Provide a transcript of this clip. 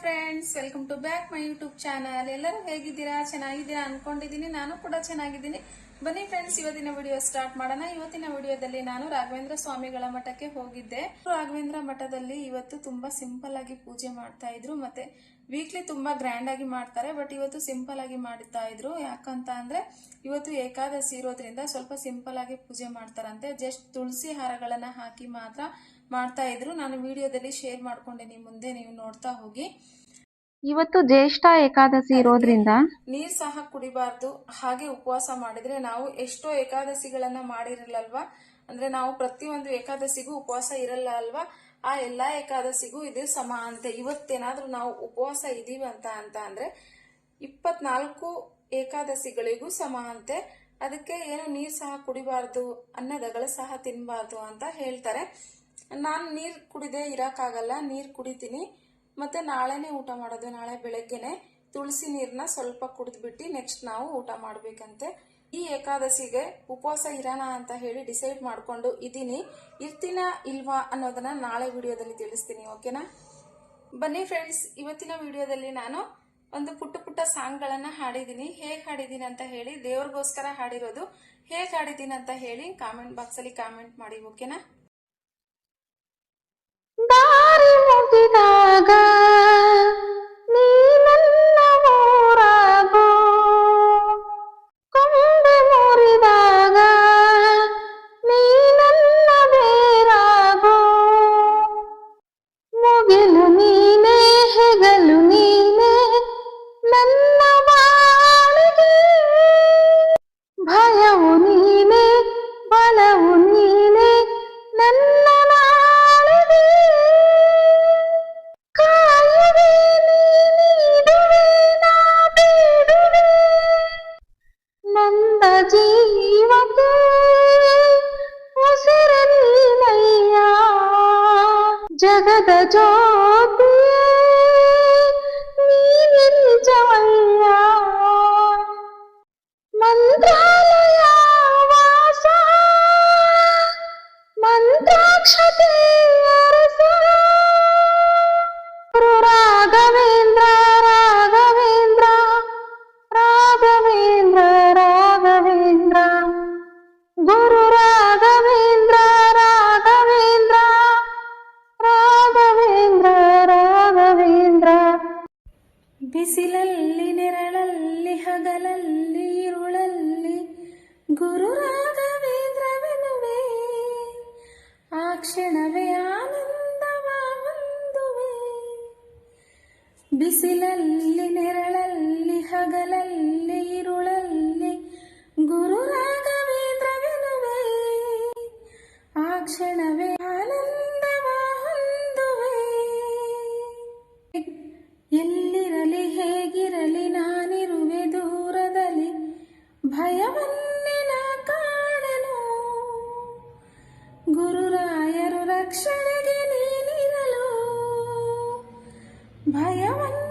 Friends, welcome to back my YouTube channel. ಎಲ್ಲರೂ ಹೇಗಿದ್ದೀರಾ? ಚೆನ್ನಾಗಿದ್ದೀರಾ ಅನ್ಕೊಂಡಿದ್ದೀನಿ. ನಾನು ಕೂಡ ಚೆನ್ನಾಗಿದ್ದೀನಿ. ಬನ್ನಿ ಫ್ರೆಂಡ್ಸ್, ಇವತ್ತಿನ ವಿಡಿಯೋ ಸ್ಟಾರ್ಟ್ ಮಾಡೋಣ. ಇವತ್ತಿನ ವಿಡಿಯೋದಲ್ಲಿ ನಾನು ರಾಘವೇಂದ್ರ ಸ್ವಾಮಿಗಳ ಮಠಕ್ಕೆ ಹೋಗಿದ್ದೆ. ರಾಘವೇಂದ್ರ ಮಠದಲ್ಲಿ ಇವತ್ತು ತುಂಬಾ ಸಿಂಪಲ್ ಆಗಿ ಪೂಜೆ ಮಾಡ್ತಾ ಇದ್ರು. ಮತ್ತೆ ವೀಕ್ಲಿ ತುಂಬಾ ಗ್ರ್ಯಾಂಡ್ ಆಗಿ ಮಾಡ್ತಾರೆ, ಬಟ್ ಇವತ್ತು ಸಿಂಪಲ್ ಆಗಿ ಮಾಡ್ತಾ ಇದ್ರು. ಯಾಕಂತ ಅಂದ್ರೆ ಇವತ್ತು ಏಕಾದಶಿ ಇರೋದ್ರಿಂದ ಸ್ವಲ್ಪ ಸಿಂಪಲ್ ಆಗಿ ಪೂಜೆ ಮಾಡ್ತಾರಂತೆ. ಜಸ್ಟ್ ತುಳಸಿ ಹಾರಗಳನ್ನ ಹಾಕಿ ಮಾತ್ರ ಮಾಡ್ತಾ ಇದ್ರು. ನಾನು ವಿಡಿಯೋದಲ್ಲಿ ಶೇರ್ ಮಾಡ್ಕೊಂಡೆ, ನಿಮ್ ಮುಂದೆ ನೀವು ನೋಡ್ತಾ ಹೋಗಿ. ಇವತ್ತು ಜ್ಯೇಷ್ಠ ಏಕಾದಶಿ ಇರೋದ್ರಿಂದ ನೀರ್ ಸಹ ಕುಡಿಬಾರ್ದು. ಹಾಗೆ ಉಪವಾಸ ಮಾಡಿದ್ರೆ ನಾವು ಎಷ್ಟೋ ಏಕಾದಶಿಗಳನ್ನ ಮಾಡಿರಲ್ವಾ, ಅಂದ್ರೆ ನಾವು ಪ್ರತಿಯೊಂದು ಏಕಾದಶಿಗೂ ಉಪವಾಸ ಇರಲ್ಲ ಅಲ್ವಾ, ಆ ಎಲ್ಲಾ ಏಕಾದಶಿಗೂ ಇದು ಸಮ ಅಂತೆ. ಇವತ್ತೇನಾದ್ರೂ ನಾವು ಉಪವಾಸ ಇದೀವಿ ಅಂತ ಅಂದ್ರೆ 24 ಏಕಾದಶಿಗಳಿಗೂ ಸಮ ಅಂತೆ. ಅದಕ್ಕೆ ಏನು ನೀರ್ ಸಹ ಕುಡಿಬಾರ್ದು, ಅನ್ನದಗಳು ಸಹ ತಿನ್ಬಾರ್ದು ಅಂತ ಹೇಳ್ತಾರೆ. ನಾನು ನೀರ್ ಕುಡಿದೇ ಇರಕ್ಕಾಗಲ್ಲ, ನೀರ್ ಕುಡಿತೀನಿ. ಮತ್ತೆ ನಾಳೆನೆ ಊಟ ಮಾಡೋದು, ನಾಳೆ ಬೆಳಗ್ಗೆನೆ ತುಳಸಿ ನೀರ್ನ ಸ್ವಲ್ಪ ಕುಡಿದ್ಬಿಟ್ಟು ನೆಕ್ಸ್ಟ್ ನಾವು ಊಟ ಮಾಡ್ಬೇಕಂತೆ. ಈ ಏಕಾದಶಿಗೆ ಉಪವಾಸ ಇರೋಣ ಅಂತ ಹೇಳಿ ಡಿಸೈಡ್ ಮಾಡ್ಕೊಂಡು ಇದೀನಿ. ಇರ್ತೀನ ಇಲ್ವಾ ಅನ್ನೋದನ್ನ ನಾಳೆ ವಿಡಿಯೋದಲ್ಲಿ ತಿಳಿಸ್ತೀನಿ, ಓಕೆನಾ? ಬನ್ನಿ ಫ್ರೆಂಡ್ಸ್, ಇವತ್ತಿನ ವಿಡಿಯೋದಲ್ಲಿ ನಾನು ಒಂದು ಪುಟ್ಟ ಪುಟ್ಟ ಸಾಂಗ್ಗಳನ್ನ ಹಾಡಿದೀನಿ. ಹೇಗ್ ಹಾಡಿದೀನಿ ಅಂತ ಹೇಳಿ, ದೇವ್ರಿಗೋಸ್ಕರ ಹಾಡಿರೋದು, ಹೇಗ್ ಹಾಡಿದೀನಿ ಅಂತ ಹೇಳಿ ಕಾಮೆಂಟ್ ಬಾಕ್ಸ್ ಅಲ್ಲಿ ಕಾಮೆಂಟ್ ಮಾಡಿ, ಓಕೆನಾ? ದಾರಿ ಮುಗಿದಾಗ ನೀ ನನ್ನ ಊರಾಗೋ, ಕೊಂಬೆ ಮುರಿದಾಗ ನೀ ನನ್ನ ಬೇರಾಗೋ, ಮುಗಿಲು ನೀನೇ ಹೆಗಲು ನೀನೇ ನನ್ನ ಬಾಳಿಗೆ, ಭಯವು ನೀನೇ ಬಲವು ನೀನೇ ನನ್ನ ನಾಳಿಗೆ, ಕಾಯುವೆ ನೀಡುವೆ ನಾ ಬೇಡುವೆ ನಂದ ಜೀವಕ್ಕೆ ಉಸಿರೆ ನೀನಯ್ಯ, ಜಗದ ಜ್ಯೋತಿಯೇ ನೀನೆ ನಿಜವಯ್ಯ, ಮಂತ್ರಾಲಯ ವಾಸ ಮಂತ್ರಾಕ್ಷತೆ ಅರಸ, ಗುರು ರಾಘವೇಂದ್ರ ರಾಘವೇಂದ್ರ ರಾಘವೇಂದ್ರ ರಾಘವೇಂದ್ರ, ಗುರು ರಾಘವೇಂದ್ರ ರಾಘವೇಂದ್ರ ರಾಘವೇಂದ್ರ ರಾಘವೇಂದ್ರ. ಬಿಸಿಲಲ್ಲಿ ನೆರಳಲ್ಲಿ ಹಗಲಲ್ಲಿ ಇರುಳಲ್ಲಿ ಗುರು ರಾಘವೇಂದ್ರವೆನುವೆ, ಆ ಕ್ಷಣವೇ ಆನಂದವ ಹೊಂದುವೆ. ಬಿಸಿಲಲ್ಲಿ ನೆರಳಲ್ಲಿ ಹಗಲಲ್ಲಿ ಇರುಳಲ್ಲಿ ಗುರು ರಾಘವೇಂದ್ರವೆನುವೆ, ಆ ಕ್ಷಣವೇ ಆನಂದವ ಹೊಂದುವೆ. ಎಲ್ಲಿರಲಿ ಹೇಗಿರಲಿ ನಾನಿರುವೆ ದೂರದಲ್ಲಿ, ಭಯವನ್ನೇ ನಾ ಕಾಣೆನು, ಗುರುರಾಯರು ರಕ್ಷಣೆಗೆ ನೀನಿರಲು, ಭಯವನ್ನ